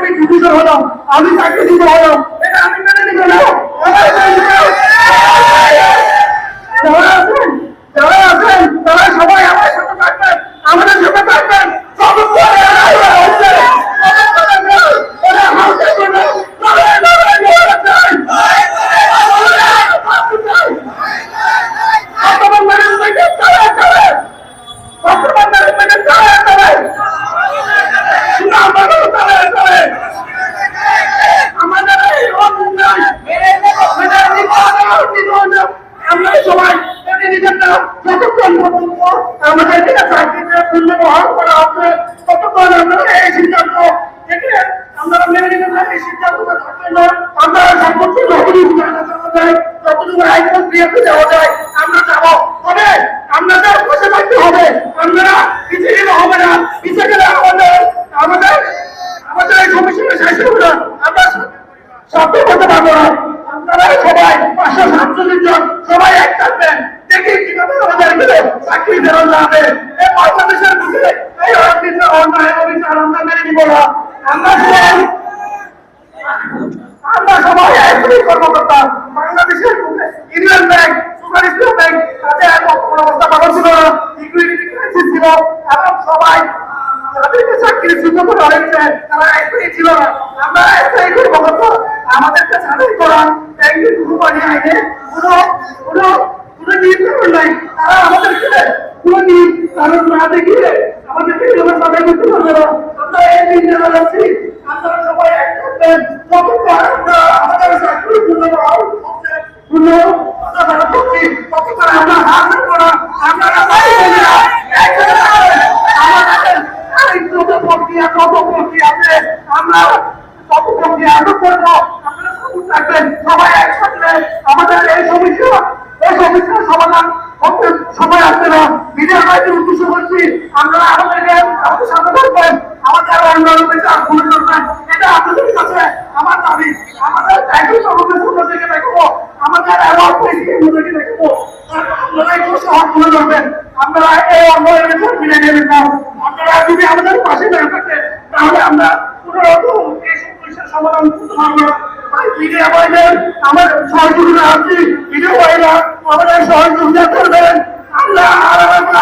আমি ডিভিশন হলাম, আমি চাকরি দিব হলাম, এটা আমি মেনে নিব না। যারা আছেন যারা আছেন তারা সবাই আমার সাথে থাকবেন, আমাদের সাথে থাকবেন। আমরা সবাই যতক্ষণ পর্যন্ত আমাদেরকে চাকরিতে মূল্য বহাল করা হবে ততক্ষণ আমরা এই সিদ্ধান্ত থেকে আমরা মেনে নিতে চাই। এই সিদ্ধান্তটা থাকবে না, আমরা সর্বোচ্চ যতটুকু যাওয়া যায়, যতটুকু আইন ক্রিয়াতে যাওয়া যায় আমরা যাবো। তবে আপনাদের বসে থাকতে হবে, আমরা পিছিয়ে গেলে হবে না, পিছিয়ে গেলে আমাদের আমাদের আমাদের এই সমস্যাটা শেষ হবে না, আমরা সফল করতে পারবো না। আপনারা সবাই 547 জন সবাই এক থাকবেন, দেখি কিভাবে আমাদের মিলে চাকরি ফেরত যাবে। এই বাংলাদেশের বুকে এই অন্যায় অবিচার আমরা মেনে নিব না। আমরা সবাই একই কর্মকর্তা। বাংলাদেশের বুকে ইউনিয়ন ব্যাংক, সুপার ইসলাম ব্যাংক তাদের অবস্থা ভালো ছিল না, লিকুইডিটি ক্রাইসিস ছিল, এবং সবাই তাদেরকে চাকরি সুযোগ করে হয়েছে, তারা একই ছিল না। আমরা একই কর্মকর্তা, আমাদেরকে ছাড়াই করা ব্যাংকের কোম্পানি আইনে কোনো কোনো কোনো নিয়ন্ত্রণ নাই। তারা আমাদেরকে কোনো কারণ না দেখিয়ে আমাদেরকে সাথে করতে পারবে না। আমরা এই দিন জানা যাচ্ছি, আপনারা সবাই এক থাকবেন, যতক্ষণ আমরা আমাদের চাকরি পূর্ণ করছি ততক্ষণ আমরা হার করবো না। আমরা প্রক্রিয়া কত প্রক্রিয়া আছে, আমরা কত প্রক্রিয়া আটক করবো, আপনারা সবুজ থাকবেন, সবাই একসাথে আমাদের এই সমস্যার সমাধান করতে সময় আসছে না। বিজয় ভাইকে উদ্দেশ্য করছি, আমরা আমাদেরকে আমাদের সাথে থাকবেন, আমাদের অন্যান্য চাপ ভুলে করবেন, এটা আপনাদের কাছে আমার দাবি। আমাদের একই সমাজের সুন্দর দিকে দেখবো, আমাদের অ্যাওয়ার্ড পেয়েছি ওদেরকে দেখবো, আপনারা একটু সহজ ভুলে করবেন। আপনারা এই অন্যায়ের মিলে নেবেন না। আপনারা যদি আমাদের পাশে না থাকেন তাহলে আমরা কোনো রকম এই সমস্যার সমাধান করতে পারবো না। মিডিয়া ভাইদের আমার সহযোগিতা আছি, মিডিয়া ভাইরা আমাদের সহযোগিতা করবেন। আল্লাহ আমরা